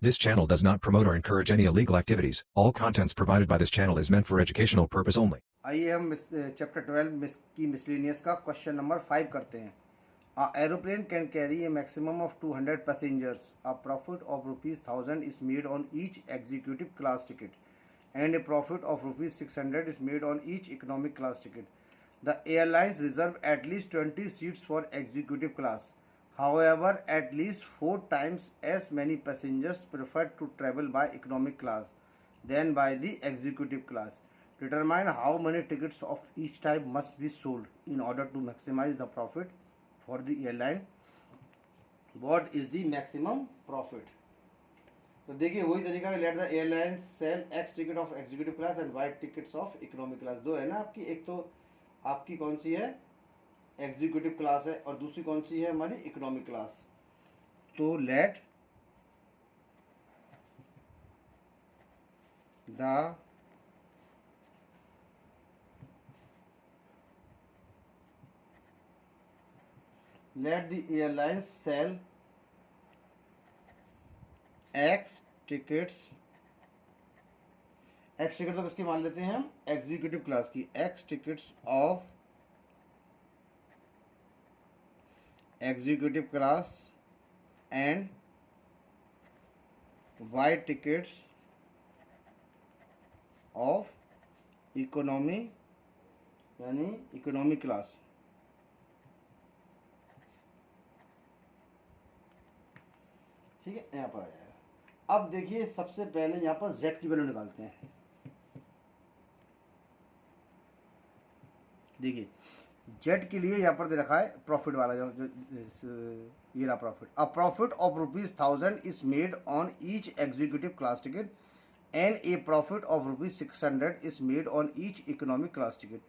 This channel does not promote or encourage any illegal activities. All contents provided by this channel is meant for educational purpose only. आइए हम chapter 12 की miscellaneous का question number 5 करते हैं. A aeroplane can carry a maximum of 200 passengers. A profit of ₹1000 is made on each executive class ticket, and a profit of ₹600 is made on each economic class ticket. The airlines reserve at least 20 seats for executive class. However, at least 4 times as many passengers prefer to travel by economic class than by the executive class. Determine how many tickets of each type must be sold in order to maximize the profit for the airline. What is the maximum profit? तो देखिए वही तरीका है. Let the airline sell x ticket of executive class and y tickets of economic class. दो है ना आपकी, एक तो आपकी कौन सी है, एग्जीक्यूटिव क्लास है, और दूसरी कौन सी है हमारी, इकोनॉमिक क्लास. तो let the airlines sell X tickets. X ticket तो किसकी मान लेते हैं हम, एग्जीक्यूटिव क्लास की. X tickets of executive class and Y tickets of economy यानी इकोनॉमी क्लास. ठीक है, यहाँ पर आ जाएगा. अब देखिए सबसे पहले यहाँ पर Z की वैल्यू निकालते हैं. देखिए Z के लिए यहाँ पर दे रखा है प्रॉफिट वाला, जो ये रहा profit. A profit of ₹1000 is made on each executive class ticket and A profit of ₹600 is made on each economic class ticket.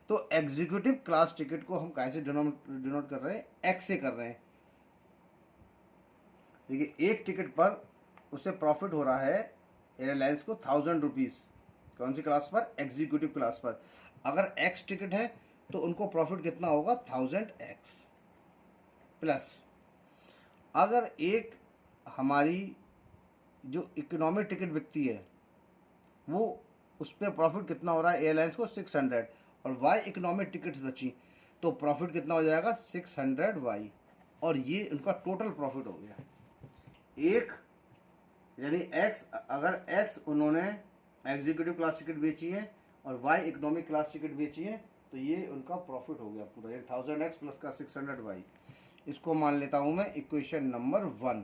तो एग्जीक्यूटिव क्लास टिकट को हम कैसे डिनोट कर रहे हैं, एक्स से कर रहे हैं. देखिए एक टिकट पर उससे प्रॉफिट हो रहा है एयरलाइंस को ₹1000. कौन सी क्लास पर, एग्जीक्यूटिव क्लास पर. अगर एक्स टिकट है तो उनको प्रॉफिट कितना होगा, 1000x प्लस. अगर एक हमारी जो इकोनॉमिक टिकट बिकती है वो उस पर प्रॉफिट कितना हो रहा है एयरलाइंस को, 600, और वाई इकोनॉमिक टिकट्स बची तो प्रॉफिट कितना हो जाएगा, 600y. और ये उनका टोटल प्रॉफिट हो गया. एक यानी एक्स, अगर एक्स उन्होंने एग्जीक्यूटिव क्लास टिकट बेची है और वाई इकोनॉमिक क्लास टिकट बेची है तो ये उनका प्रॉफिट हो गया पूरा, ये 1000x प्लस का 600y. इसको मान लेता हूं मैं इक्वेशन नंबर 1.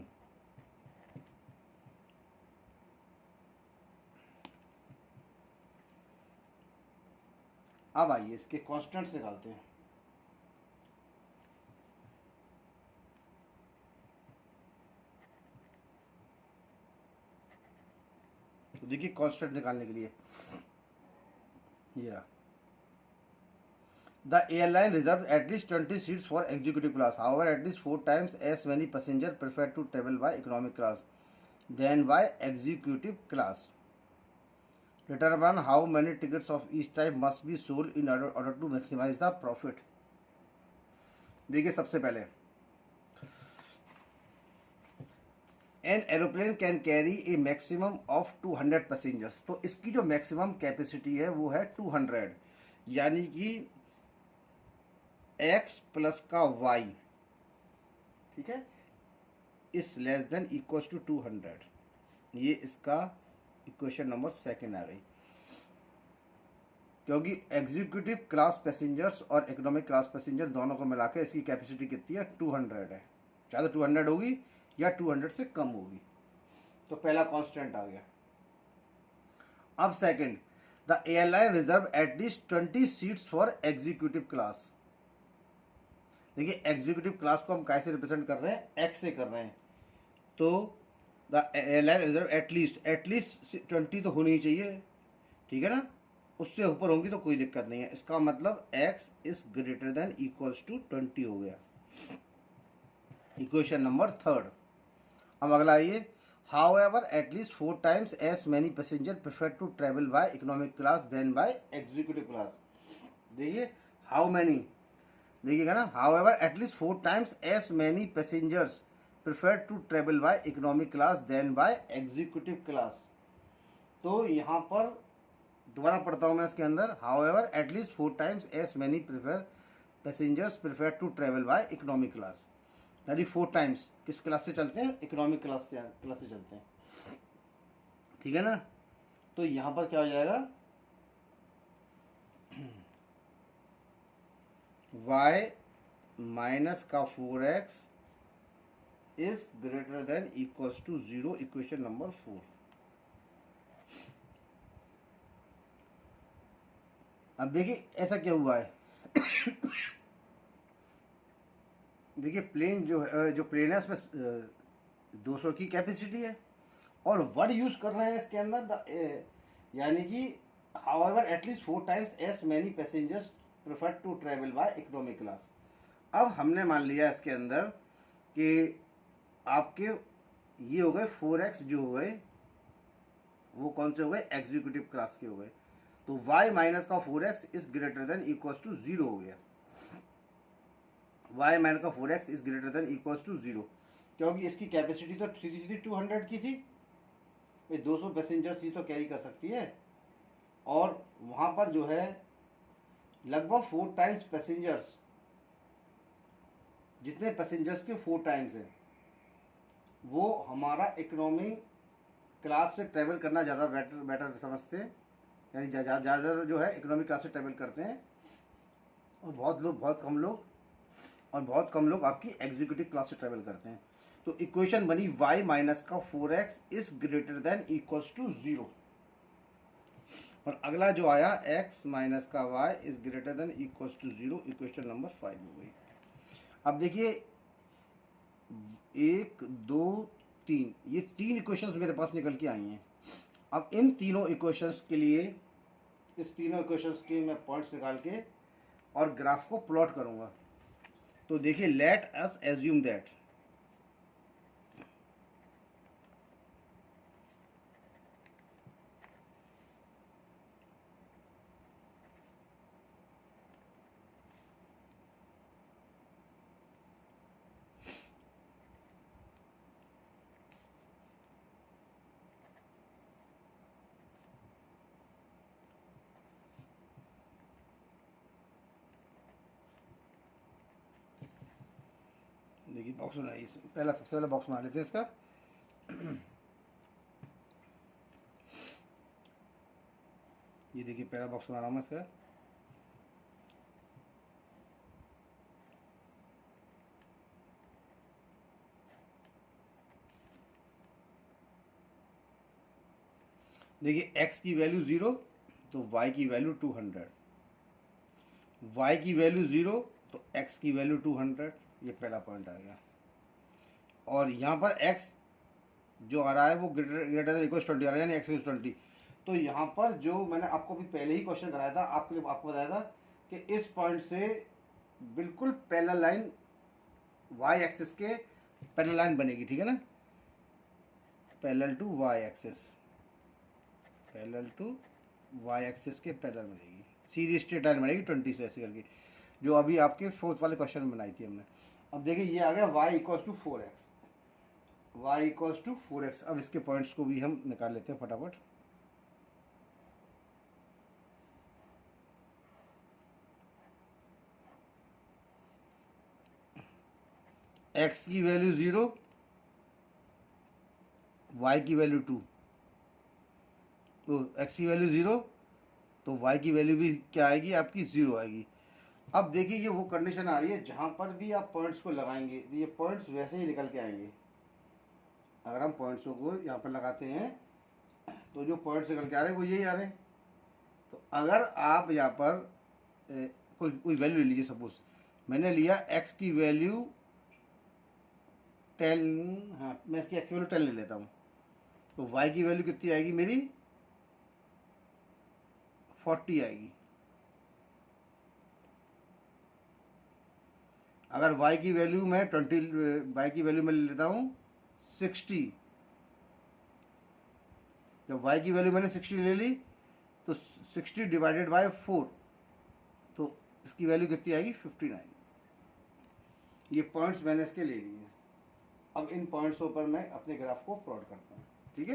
अब आइए इसके कॉन्स्टेंट्स निकालते हैं. तो देखिए कांस्टेंट निकालने के लिए ये रहा. The airline reserve at least 20 seats for executive class. However at least 4 times as many passenger prefer to travel by economic class than by executive class. Determine how many tickets of each type must be sold in order to maximize the profit. देखिए सबसे पहले an aeroplane can carry a maximum of 200 passengers. तो इसकी जो maximum capacity है वो है 200, यानी कि x प्लस का y, ठीक है, इस लेस देन इक्वल्स टू 200. ये इसका इक्वेशन नंबर 2 आ गई. क्योंकि एग्जीक्यूटिव क्लास पैसेंजर्स और इकोनॉमिक क्लास पैसेंजर दोनों को मिलाकर इसकी कैपेसिटी कितनी है, 200 है. चाहे तो 200 होगी या 200 से कम होगी. तो पहला कांस्टेंट आ गया. अब second, the airline reserve at least 20 seats for executive class. देखिए एग्जीक्यूटिव क्लास को हम कैसे रिप्रेजेंट कर रहे हैं, एक्स से कर रहे हैं. तो द एयरलाइन रिजर्व एटलीस्ट 20 तो होनी ही चाहिए, ठीक है ना. उससे ऊपर होंगी तो कोई दिक्कत नहीं है. इसका मतलब x is greater than equals to 20 हो गया. Equation number 3. अब अगला आइए, however at least 4 times as many passenger prefer to travel by economic class than by executive class. देखिए हाउ मैनी, देखिएगा ना, however at least 4 times as many passengers prefer to travel by economic class than by executive class. तो यहाँ पर दोबारा पढ़ता हूँ मैं इसके अंदर, however at least 4 times as many passengers prefer to travel by economic class. यानी 4 times किस क्लास से चलते हैं? इकोनॉमिक क्लास से चलते हैं, ठीक है ना। तो यहाँ पर क्या हो जाएगा, y माइनस का 4x is greater than equals to 0, equation number 4। अब देखिए ऐसा क्या हुआ है देखिए प्लेन जो प्लेन है उसमें 200 की कैपेसिटी है और वर्ड यूज कर रहे हैं इसके अंदर, यानी कि however at least 4 times as many passengers prefer to travel by economic class. अब हमने मान लिया इसके अंदर कि आपके ये हो गए 4x जो हो गए वो कौन से हो गए? एग्जीक्यूटिव क्लास के हो गए। तो y माइनस का 4x is greater than equals to 0 हो गया। y माइनस का 4x is greater than equals to 0, क्योंकि इसकी कैपेसिटी तो सीधी 200 की थी, 200 पैसेंजर्स ये तो कैरी कर सकती है, और वहाँ पर जो है लगभग 4 times पैसेंजर्स, जितने पैसेंजर्स के 4 times हैं, वो हमारा इकोनॉमी क्लास से ट्रैवल करना ज़्यादा बेटर समझते हैं, यानी ज़्यादा जो है इकोनॉमी क्लास से ट्रैवल करते हैं, और बहुत कम लोग आपकी एग्जीक्यूटिव क्लास से ट्रैवल करते हैं। तो इक्वेशन बनी y माइनस का 4x is greater than equals to 0, और अगला जो आया x माइनस का y is greater than equals to 0, equation number 5 हो गई। अब देखिए 1 2 3, ये 3 इक्वेशंस मेरे पास निकल के आई हैं। अब इन तीनों इक्वेशंस के लिए, इस तीनों इक्वेशंस के मैं पॉइंट्स निकाल के और ग्राफ को प्लॉट करूंगा। तो देखिए लेट अस एज्यूम दैट देखिए बॉक्स बनाइए, सबसे पहला बॉक्स बना लेते हैं इसका। ये देखिए पहला बॉक्स बना रहा हूँ मैं इसका। देखिए x की वैल्यू 0 तो y की वैल्यू 200, y की वैल्यू 0 तो x की वैल्यू 200, ये पहला पॉइंट आ गया। और यहाँ पर x जो आ रहा है वो ग्रेटर देन इक्वल 20 आ रहा है, यानी x इक्वल 20। तो यहाँ पर जो मैंने आपको भी पहले ही क्वेश्चन कराया था, आपको बताया था कि इस पॉइंट से बिल्कुल पैरेलल लाइन y एक्सिस के पैरेलल लाइन बनेगी, ठीक है ना, parallel to y axis, parallel to y axis के पैरेलल बनेगी, सीधी स्ट्रेट लाइन बनेगी 20 से ऐसे करके, जो अभी आपके 4th वाले क्वेश्चन में बनाई थी हमने। अब देखिए ये आ गया y equals to 4x, y equals to 4x। अब इसके पॉइंट्स को भी हम निकाल लेते हैं फटाफट। x की वैल्यू 0, y की वैल्यू 2, तो x की वैल्यू 0 तो y की वैल्यू भी क्या आएगी आपकी 0 आएगी। अब देखिए ये वो कंडीशन आ रही है जहाँ पर भी आप पॉइंट्स को लगाएंगे ये पॉइंट्स वैसे ही निकल के आएंगे। अगर हम पॉइंट्सों को यहाँ पर लगाते हैं तो जो पॉइंट्स निकल के आ रहे हैं वो यही आ रहे हैं। तो अगर आप यहाँ पर कोई वैल्यू ले लीजिए, सपोज मैंने लिया x की वैल्यू 10, हाँ मैं इसकी x की वैल्यू 10 ले लेता हूँ, तो y की वैल्यू कितनी आएगी मेरी 40 आएगी। अगर y की वैल्यू मैं 20, y की वैल्यू मैं ले लेता हूँ 60, जब y की वैल्यू मैंने 60 ले ली तो 60 डिवाइडेड बाय 4, तो इसकी वैल्यू कितनी आएगी 15 आएगी। ये पॉइंट्स मैंने इसके ले लिए। अब इन पॉइंट्सों पर मैं अपने ग्राफ को प्लॉट करता हूँ, ठीक है।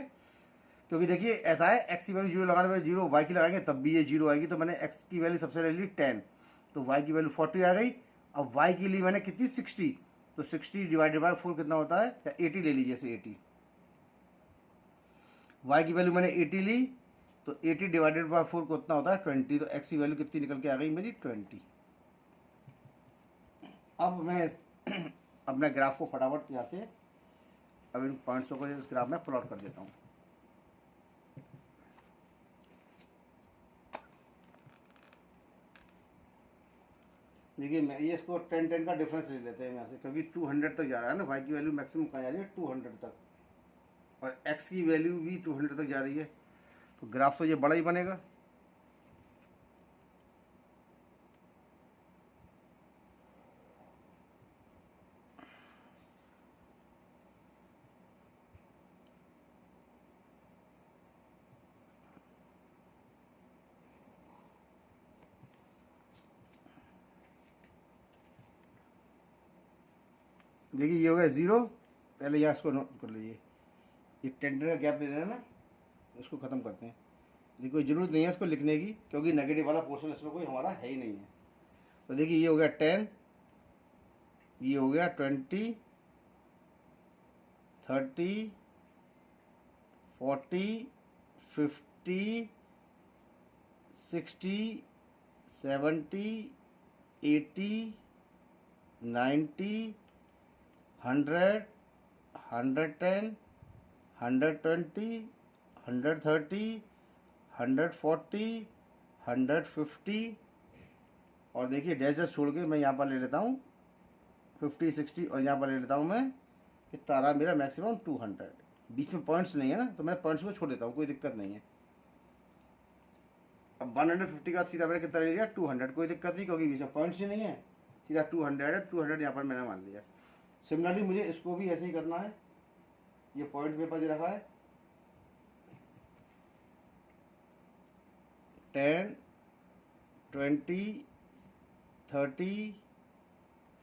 क्योंकि देखिए ऐसा है, एक्स की वैल्यू जीरो लगाने पर जीरो, वाई की लगाएंगे तब भी ये जीरो आएगी। तो मैंने एक्स की वैल्यू सबसे ले ली 10, तो वाई की वैल्यू 40 आ गई। अब वाई की ली मैंने कितनी 60, तो 60 डिवाइडेड बाय 4 कितना होता है, या 80 ले लीजिए, जैसे 80। वाई की वैल्यू मैंने 80 ली, तो 80 डिवाइडेड बाय 4 कितना होता है 20। तो एक्स की वैल्यू कितनी निकल के आ गई मेरी 20। अब मैं अपने ग्राफ को फटाफट यहाँ से अब इन पॉइंट्सों को इस ग्राफ में प्लॉट कर देता हूँ। देखिए मैं ये इसको 10 का डिफरेंस ले लेते हैं यहाँ से, क्योंकि 200 तक जा रहा है ना। वाई की वैल्यू मैक्सिमम कहाँ जा रही है 200 तक, और एक्स की वैल्यू भी 200 तक जा रही है। तो ग्राफ तो ये बड़ा ही बनेगा। देखिए ये हो गया 0, पहले यहाँ इसको नोट कर लीजिए। ये 10 का गैप ले रहे हैं ना, इसको ख़त्म करते हैं। देखिए कोई ज़रूरत नहीं है इसको लिखने की, क्योंकि नेगेटिव वाला पोर्शन इसमें कोई हमारा है ही नहीं है। तो देखिए ये हो गया 10, ये हो गया 20, 30, 40, 50, 60, 70, 80, 90, 100, 110, 120, 130, 140, 150, और देखिए डैश छोड़ के मैं यहाँ पर ले लेता हूँ 50, 60, और यहाँ पर ले लेता हूँ मैं कितना आ रहा मेरा मैक्सिमम 200। बीच में पॉइंट्स नहीं है ना, तो मैं पॉइंट्स को छोड़ देता हूँ, कोई दिक्कत नहीं है। अब 150 का सीधा मैंने कितना ले लिया 200, कोई दिक्कत नहीं, क्योंकि बीच में पॉइंट्स ही नहीं है, सीधा 200 है। 200 यहाँ पर मैंने मान लिया। सिमिलरली मुझे इसको भी ऐसे ही करना है। ये पॉइंट मेरे पास दे रखा है 10, 20, 30,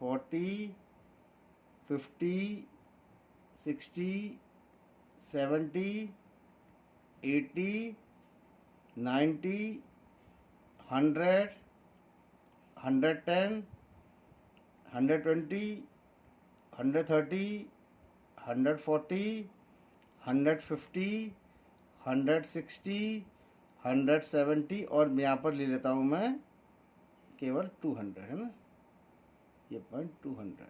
40, 50, 60, 70, 80, 90, 100, 110, 120, 130, 140, 150, 160, 170, और यहाँ पर ले लेता हूँ मैं केवल 200, है ना। ये पॉइंट 200,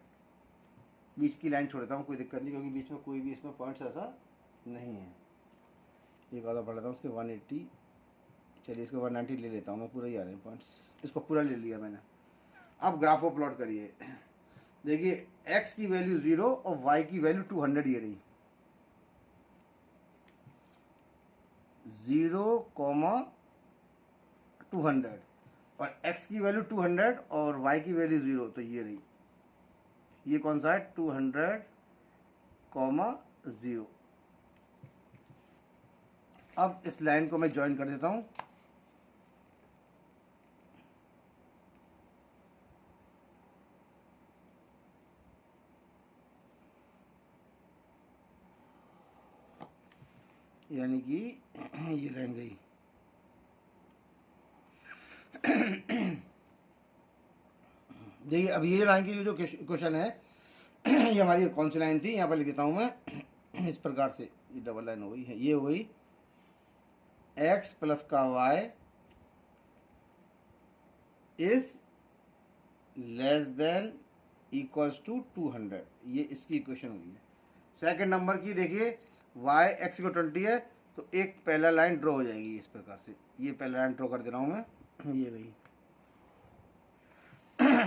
बीच की लाइन छोड़ देता हूँ, कोई दिक्कत नहीं, क्योंकि बीच में कोई भी इसमें पॉइंट्स ऐसा नहीं है। एक आधा पढ़ लेता हूँ उसके 180, चलिए इसके 190 ले लेता हूँ मैं, पूरा ही आ रहे हैं पॉइंट्स, इसको पूरा ले लिया मैंने। अब ग्राफ को प्लॉट करिए। देखिए x की वैल्यू 0 और y की वैल्यू 200 ये रही, 0,200, और x की वैल्यू 200 और y की वैल्यू 0, तो ये रही। ये कौन सा है 200,0। अब इस लाइन को मैं ज्वाइन कर देता हूँ। यानी कि ये लाइन गई। देखिए अब ये लाइन की जो क्वेश्चन है ये हमारी कौन सी लाइन थी, यहाँ पर लिख देता हूँ मैं इस प्रकार से। ये डबल लाइन हो गई है, ये हो गई x प्लस का y is less than equals to 200, ये इसकी इक्वेशन हुई है। सेकंड नंबर की देखिए y x को 20 है, तो एक पहला लाइन ड्रॉ हो जाएगी इस प्रकार से। ये पहला लाइन ड्रॉ कर दे रहा हूँ मैं, ये गई।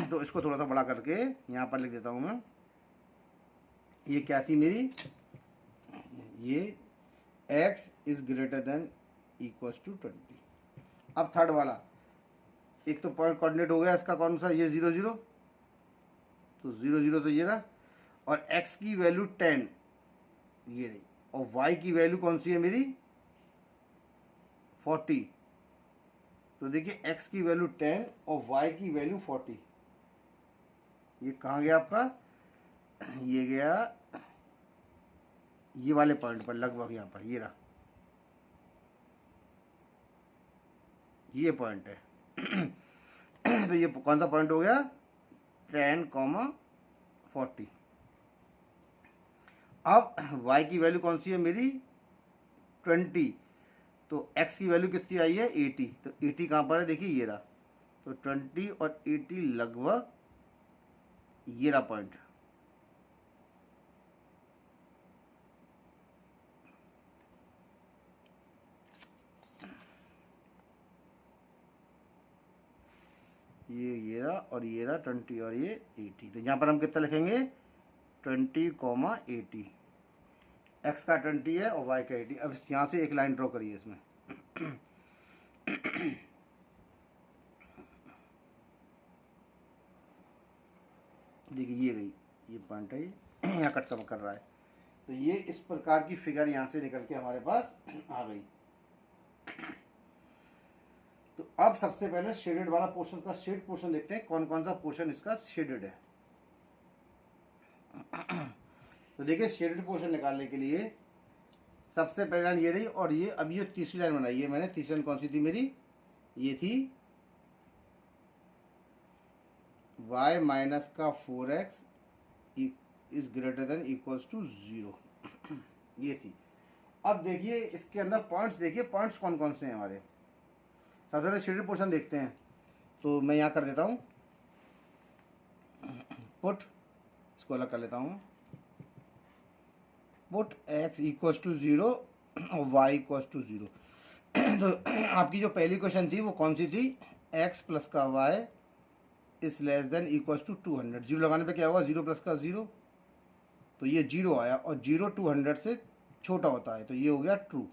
तो इसको थोड़ा सा बड़ा करके यहाँ पर लिख देता हूँ मैं। ये क्या थी मेरी, ये x is greater than equals to 20। अब थर्ड वाला, एक तो पॉइंट कोऑर्डिनेट हो गया इसका कौन सा, ये 0, 0, तो 0, 0 तो ये रहा, और x की वैल्यू 10 ये रही, और y की वैल्यू कौन सी है मेरी 40। तो देखिए x की वैल्यू 10 और y की वैल्यू 40। ये कहाँ गया आपका, ये गया ये वाले पॉइंट पर लगभग यहाँ पर ये रहा, ये पॉइंट है। तो ये कौन सा पॉइंट हो गया, 10,40। अब y की वैल्यू कौन सी है मेरी 20, तो x की वैल्यू कितनी आई है 80, तो 80 कहाँ पर है देखिए ये रहा, तो 20 और 80 लगभग ये रहा पॉइंट। ये रहा और ये रहा 20 और ये 80, तो यहाँ पर हम कितना लिखेंगे 20,80, x का 20 है और y का 80। अब यहाँ से एक लाइन ड्रॉ करिए इसमें। देखिए ये गई, ये पॉइंट है, यहाँ कट कर रहा है, तो ये इस प्रकार की फिगर यहाँ से निकल के हमारे पास आ गई। तो अब सबसे पहले शेडेड वाला पोर्शन का शेड पोर्शन देखते हैं, कौन कौन सा पोर्शन इसका शेडेड है। तो देखिए शेडेड पोर्शन निकालने के लिए सबसे पहले लाइन ये रही, और ये अब ये तीसरी लाइन बनाई है मैंने। तीसरी लाइन कौन सी थी मेरी, ये थी y माइनस का 4x is greater than equals to 0, ये थी। अब देखिए इसके अंदर पॉइंट्स, देखिए पॉइंट्स कौन कौन से हैं हमारे। सबसे पहले शेडेड पोर्शन देखते हैं, तो मैं यहाँ कर देता हूँ पुट, इसको अलग कर लेता हूँ, पुट x इक्वल्स टू 0 और y इक्वल्स टू 0। तो आपकी जो पहली क्वेश्चन थी वो कौन सी थी, x प्लस का y is less than equals to 200। 0 लगाने पे क्या हुआ, 0 प्लस का 0, तो ये 0 आया, और 0 200 से छोटा होता है, तो ये हो गया ट्रू।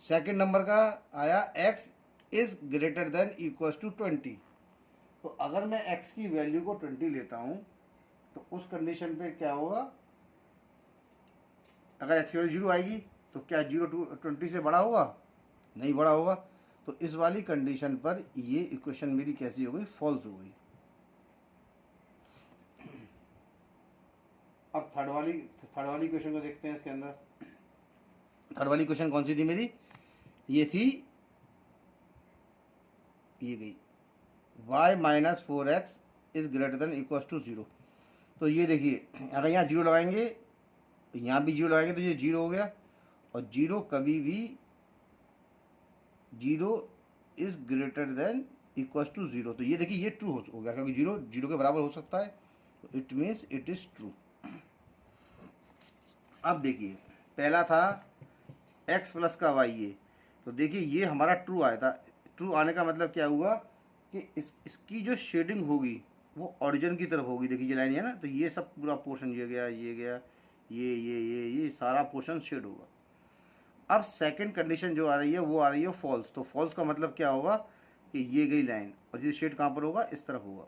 सेकंड नंबर का आया x is greater than equals to 20। तो अगर मैं x की वैल्यू को 20 लेता हूँ तो उस कंडीशन पे क्या होगा, अगर x की वैल्यू 0 आएगी तो क्या 0 20 से बड़ा होगा, नहीं बड़ा होगा, तो इस वाली कंडीशन पर ये इक्वेशन मेरी कैसी हो गई, फॉल्स हो गई। अब थर्ड वाली क्वेश्चन को देखते हैं। इसके अंदर थर्ड वाली क्वेश्चन कौन सी थी मेरी, ये थी, ये गई y minus 4x is greater than equals to 0। तो ये देखिए अगर यहाँ 0 लगाएंगे, यहाँ भी 0 लगाएंगे, तो ये 0 हो गया, और 0 कभी भी 0 is greater than equals to 0, तो ये देखिए ये ट्रू हो गया, क्योंकि 0 के बराबर हो सकता है, तो it means it is true. अब देखिए पहला था x प्लस का y, ये तो देखिए ये हमारा ट्रू आया था। ट्रू आने का मतलब क्या हुआ कि इसकी जो शेडिंग होगी वो ओरिजिन की तरफ होगी। देखिए ये लाइन है ना, तो ये सब पूरा पोर्शन ये गया, ये गया, ये सारा पोर्शन शेड होगा। अब सेकंड कंडीशन जो आ रही है वो आ रही है फॉल्स। तो फॉल्स का मतलब क्या होगा कि ये गई लाइन, और ये शेड कहाँ पर होगा, इस तरफ होगा,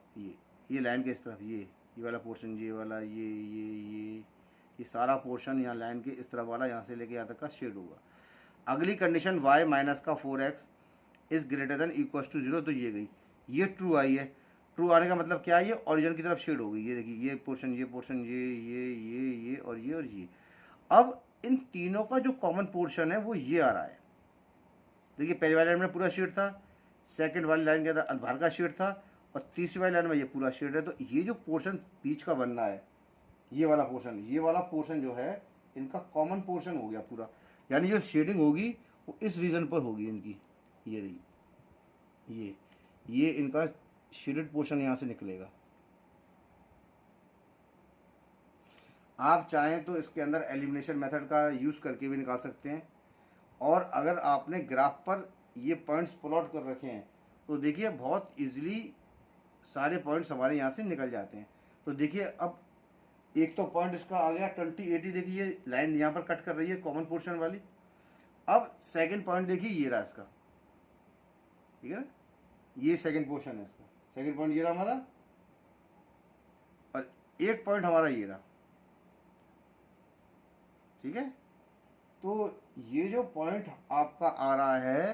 ये लाइन के इस तरफ, ये वाला पोर्शन, ये वाला, ये सारा पोर्शन यहाँ लाइन के इस तरफ वाला, यहाँ से लेके यहाँ तक का शेड होगा। अगली कंडीशन y माइनस का 4x is greater than equals to 0, तो ये गई, ये ट्रू आई है। ट्रू आने का मतलब क्या है, ये ओरिजिन की तरफ शेड होगी। ये देखिए ये पोर्शन, ये पोर्शन, ये और ये। अब इन तीनों का जो कॉमन पोर्शन है वो ये आ रहा है। देखिए पहली वाली लाइन में पूरा शेड था, सेकंड वाली लाइन के अंदर बाहर का शेड था, और तीसरी वाली लाइन में ये पूरा शेड है। तो ये जो पोर्शन बीच का बनना है, ये वाला पोर्शन जो है इनका कॉमन पोर्शन हो गया पूरा, यानी जो शेडिंग होगी वो इस रीजन पर होगी इनकी। ये रही, ये इनका शेडेड पोर्शन यहाँ से निकलेगा। आप चाहें तो इसके अंदर एलिमिनेशन मेथड का यूज़ करके भी निकाल सकते हैं, और अगर आपने ग्राफ पर ये पॉइंट्स प्लॉट कर रखे हैं तो देखिए बहुत इजीली सारे पॉइंट्स हमारे यहाँ से निकल जाते हैं। तो देखिए अब एक तो पॉइंट इसका आ गया 2080, देखिए ये लाइन यहाँ पर कट कर रही है कॉमन पोर्शन वाली। अब सेकंड पॉइंट देखिए ये रहा इसका, ठीक है ना, ये सेकंड पोर्शन है इसका। सेकंड पॉइंट ये रहा हमारा, और एक पॉइंट हमारा ये रहा, ठीक है। तो ये जो पॉइंट आपका आ रहा है,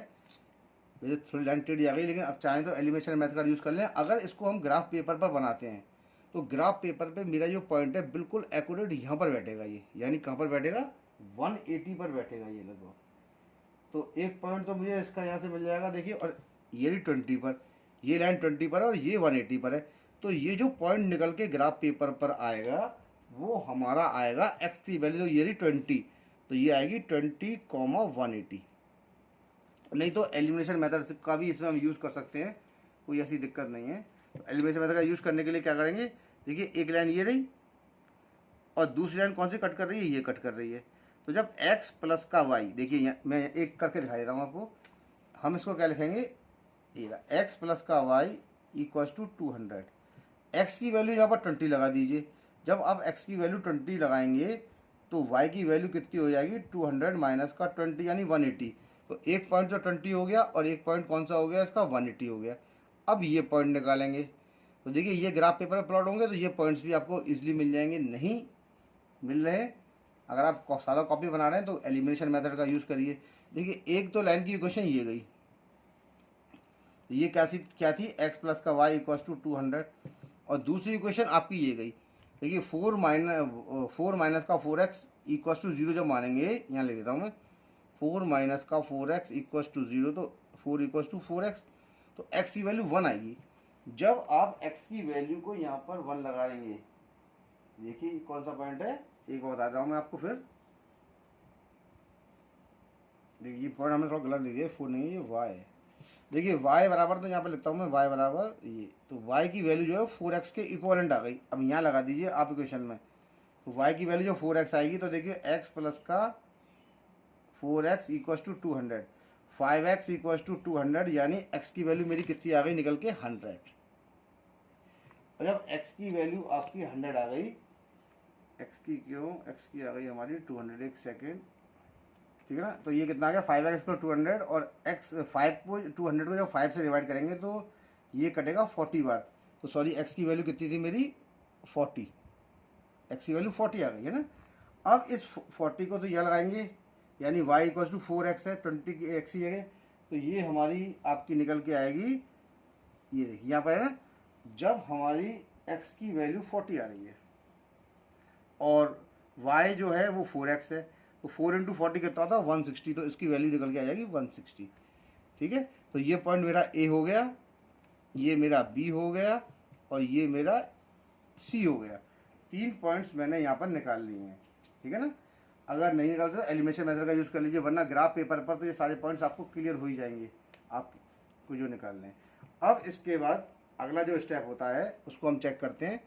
थोड़ी लाइन टेढ़ी आ गई, लेकिन अब चाहें तो एलिमिनेशन मेथड का यूज़ कर लें। अगर इसको हम ग्राफ पेपर पर बनाते हैं तो ग्राफ पेपर पे मेरा जो पॉइंट है बिल्कुल एक्यूरेट यहाँ पर बैठेगा ये, यानी कहाँ पर बैठेगा 180 पर बैठेगा ये लगभग। तो एक पॉइंट तो मुझे इसका यहाँ से मिल जाएगा देखिए, और ये भी 20 पर, ये लाइन 20 पर है और ये 180 पर है। तो ये जो पॉइंट निकल के ग्राफ पेपर पर आएगा वो हमारा आएगा एक्स की वैल्यू, ये रही 20, तो ये आएगी 20,180। नहीं तो एलिमिनेशन मेथड का भी इसमें हम यूज़ कर सकते हैं, कोई ऐसी दिक्कत नहीं है। तो एलिमिनेशन मेथड का यूज़ करने के लिए क्या करेंगे, देखिए एक लाइन ये रही और दूसरी लाइन कौन सी कट कर रही है, ये कट कर रही है। तो जब x प्लस का y, देखिए मैं एक करके दिखा देता हूँ आपको, हम इसको क्या लिखेंगे, ये x प्लस का y इक्वल्स टू 200। x की वैल्यू यहाँ पर 20 लगा दीजिए। जब आप x की वैल्यू 20 लगाएंगे तो y की वैल्यू कितनी हो जाएगी, 200 माइनस का 20 यानी 180। तो एक पॉइंट तो 20 हो गया और एक पॉइंट कौन सा हो गया, इसका 180 हो गया। अब ये पॉइंट निकालेंगे तो देखिए ये ग्राफ पेपर में प्लॉट होंगे तो ये पॉइंट्स भी आपको इजीली मिल जाएंगे। नहीं मिल रहे, अगर आप सादा कॉपी बना रहे हैं तो एलिमिनेशन मेथड का यूज़ करिए। देखिए एक तो लाइन की इक्वेशन ये गई, ये क्या थी x प्लस का y इक्वल्स टू 200, और दूसरी इक्वेशन आपकी ये गई। देखिए 4 माइनस का 4x इक्वल्स टू 0 जब मानेंगे, यहाँ लिख देता हूँ मैं, 4 माइनस का 4x इक्वल्स टू 0, तो 4 इक्वल्स टू 4x, तो x की वैल्यू 1 आएगी। जब आप x की वैल्यू को यहाँ पर 1 लगाएंगे, देखिए कौन सा पॉइंट है, एक बार बताता हूँ मैं आपको फिर। देखिए पॉइंट हमने थोड़ा गलत लिख दिया, 4 नहीं है, ये y है। देखिए y बराबर, तो यहाँ पे लिखता हूँ मैं y बराबर ये, तो y की वैल्यू जो है 4x के इक्वलेंट आ गई। अब यहाँ लगा दीजिए आप इक्वेशन में, तो y की वैल्यू जो 4x आएगी, तो देखिए x प्लस का 4x equals to 200, 5x equals to 200, यानी x की वैल्यू मेरी कितनी आ गई निकल के 100। और जब x की वैल्यू आपकी 100 आ गई, x की आ गई हमारी 200, एक सेकेंड, ठीक है ना। तो ये कितना आ गया, 5x को 200, और x 5 को 200 को जब 5 से डिवाइड करेंगे तो ये कटेगा 40 बार। तो सॉरी x की वैल्यू कितनी थी मेरी, 40, x की वैल्यू 40 आ गई है ना। अब इस 40 को तो यहाँ लगाएंगे, यानी y इक्वल टू 4x है, 20 की x ही जगह, तो ये हमारी आपकी निकल के आएगी, ये देखिए यहाँ पर है ना, जब हमारी x की वैल्यू 40 आ रही है और y जो है वो 4x है, तो 4 इंटू 40 कितना होता है, 160, तो इसकी वैल्यू निकल के आ जाएगी 160। ठीक है, तो ये पॉइंट मेरा A हो गया, ये मेरा B हो गया और ये मेरा C हो गया। 3 पॉइंट्स मैंने यहाँ पर निकाल लिए हैं, ठीक है ना। अगर नहीं निकालते तो एलिमिनेशन मेथड का यूज़ कर लीजिए, वरना ग्राफ पेपर पर तो ये सारे पॉइंट्स आपको क्लियर हो ही जाएंगे, आपको जो निकालने हैं। अब इसके बाद अगला जो स्टेप होता है उसको हम चेक करते हैं।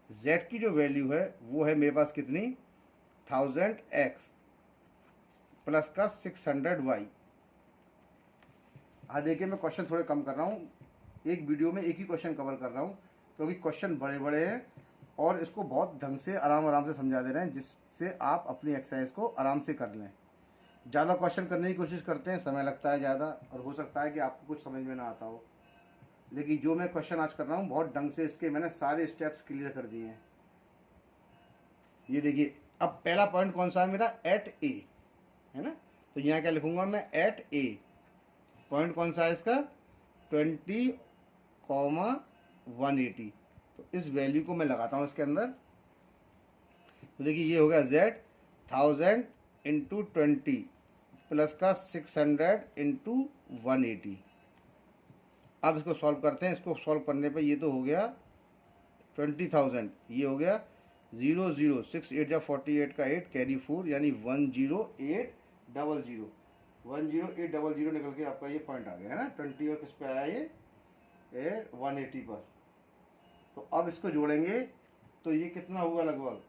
z की जो वैल्यू है वो है मेरे पास कितनी, 1000x प्लस का 600y। हाँ देखिए मैं क्वेश्चन थोड़े कम कर रहा हूँ, एक वीडियो में एक ही क्वेश्चन कवर कर रहा हूँ, क्योंकि क्वेश्चन बड़े बड़े हैं और इसको बहुत ढंग से आराम से समझा दे रहे हैं, जिससे आप अपनी एक्सरसाइज को आराम से कर लें। ज़्यादा क्वेश्चन करने की कोशिश करते हैं, समय लगता है ज़्यादा, और हो सकता है कि आपको कुछ समझ में ना आता हो, लेकिन जो मैं क्वेश्चन आज कर रहा हूँ बहुत ढंग से इसके मैंने सारे स्टेप्स क्लियर कर दिए हैं। ये देखिए अब पहला पॉइंट कौन सा है मेरा, एट ए है ना, तो यहाँ क्या लिखूंगा मैं, एट ए। पॉइंट कौन सा है इसका, 20,180। तो इस वैल्यू को मैं लगाता हूँ इसके अंदर, तो देखिए ये हो गया z 1000 इंटू 20 प्लस का 600 इंटू 180। अब इसको सॉल्व करते हैं, इसको सॉल्व करने पे ये तो हो गया 20,000, ये हो गया 0 0 6 8 या 48 का 8 कैरी 4, यानी 10800 10800 निकल के आपका ये पॉइंट आ गया है ना। 20 और किस पे आया ये 180 पर। तो अब इसको जोड़ेंगे तो ये कितना होगा लगभग,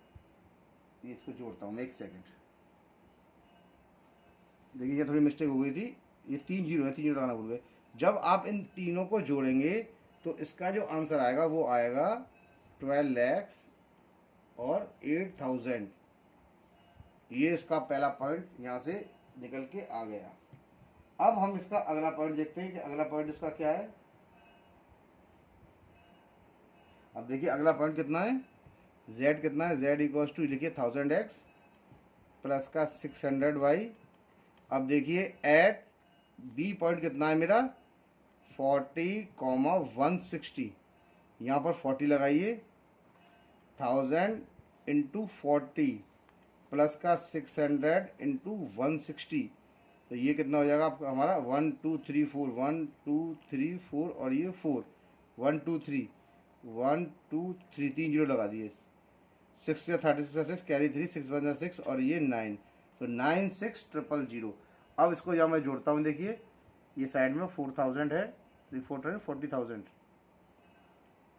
ये इसको जोड़ता हूँ मैं, एक सेकेंड। देखिए ये थोड़ी मिस्टेक हो गई थी, ये 3 जीरो है, 3 जीरो लगाना भूल गए। जब आप इन तीनों को जोड़ेंगे तो इसका जो आंसर आएगा वो आएगा 12 लाख और 8,000। ये इसका पहला पॉइंट यहाँ से निकल के आ गया। अब हम इसका अगला पॉइंट देखते हैं कि अगला पॉइंट इसका क्या है। अब देखिए अगला पॉइंट कितना है, z कितना है, z इक्वल्स टू लिखिए 1000x प्लस का 600y। अब देखिए एट b पॉइंट कितना है मेरा, 40,160। यहाँ पर 40 लगाइए 1000 इंटू 40 प्लस का 600 इंटू 160, तो ये कितना हो जाएगा आपका हमारा 1 2 3 4 1 2 3 4 और ये 4 1 2 3 1 2 3 3 जीरो लगा दिए। 6 से 36 कैरी 3 6 1 6 और ये 9, तो 96000। अब इसको जब मैं जोड़ता हूँ देखिए ये साइड में 4000 है, 40,000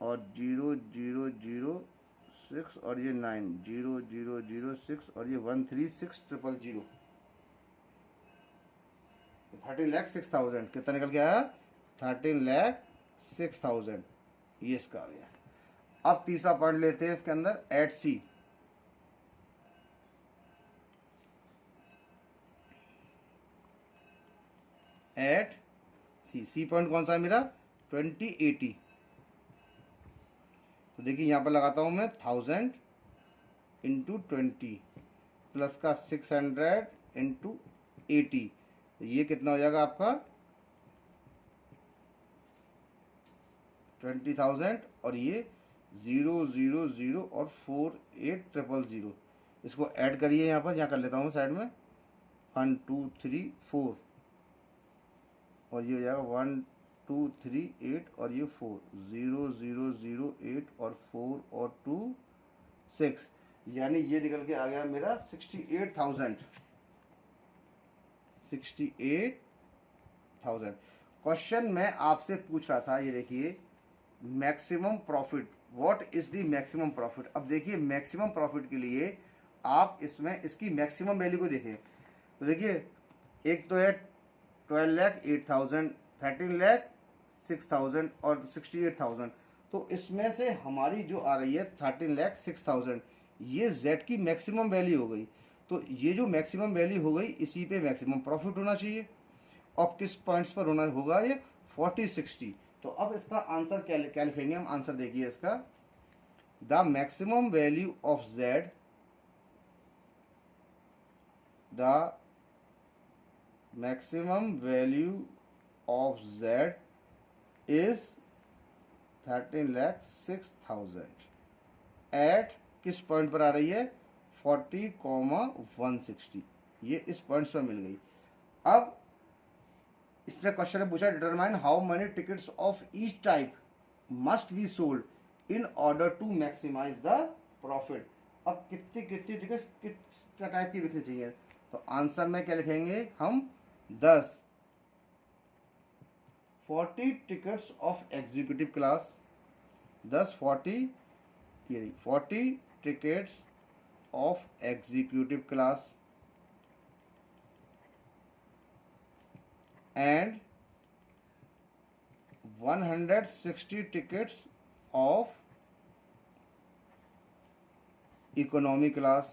और 0006 और ये 9 0006 और ये 136,000, 13,06,000 कितना निकल के आया 13,06,000, ये इसका आ गया। अब तीसरा पॉइंट लेते हैं इसके अंदर एट सी। एट सी, सी पॉइंट कौन सा है मेरा 2080, तो देखिए यहाँ पर लगाता हूँ मैं 1000 इंटू 20 प्लस का 600 इंटू 80, तो ये कितना हो जाएगा आपका 20,000 और ये 000 और 48,000, इसको ऐड करिए यहाँ पर, यहाँ कर लेता हूँ साइड में 1 2 3 4 और ये हो जाएगा 1 2 3 8 और ये 4 0008 और 4 और 2 6, यानी ये निकल के आ गया मेरा 68,000। क्वेश्चन मैं आपसे पूछ रहा था, ये देखिए maximum profit, what is the maximum profit. अब देखिए मैक्सिमम प्रॉफिट के लिए आप इसमें इसकी मैक्सिमम वैल्यू को देखिए, तो देखिए एक तो है 12,08,000, 13,06,000 और 68,000, तो इसमें से हमारी जो आ रही है 13,06,000, ये Z की मैक्सिमम वैल्यू हो गई। तो ये जो मैक्सिमम वैल्यू हो गई इसी पे मैक्सिमम प्रॉफिट होना चाहिए, और किस पॉइंट्स पर होना होगा ये 40-60। तो अब इसका आंसर क्या लिखेंगे हम, आंसर देखिए इसका, the maximum value of Z, the maximum value of Z is 13,06,000 at किस पॉइंट पर आ रही है 40,160, ये इस पॉइंट्स पर मिल गई। अब इसने क्वेश्चन में पूछा determine how many tickets of each type must be sold in order to maximize the profit. अब कितनी कितनी टिकट्स किस टाइप की बिकनी चाहिए, तो आंसर में क्या लिखेंगे हम 10 40 tickets of executive class, 40 tickets of executive class and 160 tickets of economy class।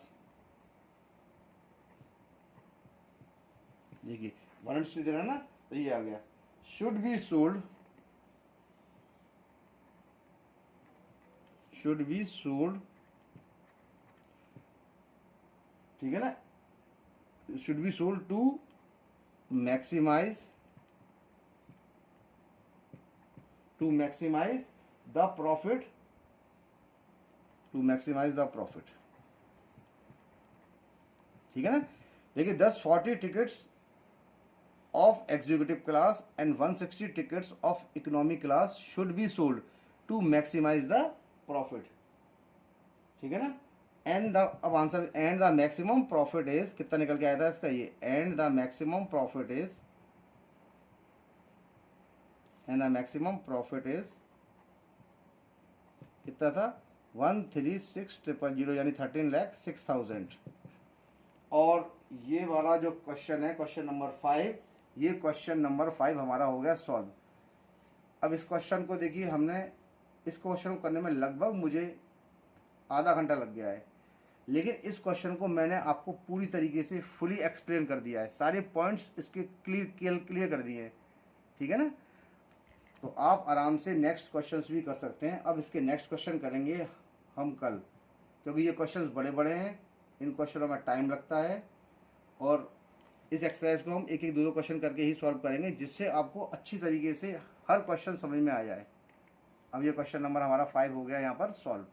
देखिए 160 दे रहा है ना, तो ये आ गया should be sold, ठीक है ना, should be sold to maximize the profit, ठीक है ना। देखिए 40 tickets of executive class and 160 tickets of economy class should be sold to maximize the profit, ठीक है ना। एंड द, अब answer and the maximum profit is कितना निकल के आया था इसका, ये and the maximum profit is कितना था 136,000 यानी 13,06,000। और ये वाला जो क्वेश्चन है क्वेश्चन नंबर 5, ये क्वेश्चन नंबर 5 हमारा हो गया सॉल्व। अब इस क्वेश्चन को देखिए, हमने इस क्वेश्चन को करने में लगभग मुझे आधा घंटा लग गया है, लेकिन इस क्वेश्चन को मैंने आपको पूरी तरीके से फुली एक्सप्लेन कर दिया है, सारे पॉइंट्स इसके क्लियर कर दिए हैं, ठीक है ना। तो आप आराम से नेक्स्ट क्वेश्चंस भी कर सकते हैं। अब इसके नेक्स्ट क्वेश्चन करेंगे हम कल, क्योंकि ये क्वेश्चंस बड़े बड़े हैं, इन क्वेश्चनों में टाइम लगता है, और इस एक्सरसाइज को हम एक एक दो क्वेश्चन करके ही सॉल्व करेंगे, जिससे आपको अच्छी तरीके से हर क्वेश्चन समझ में आ जाए। अब ये क्वेश्चन नंबर हमारा 5 हो गया यहाँ पर सॉल्व।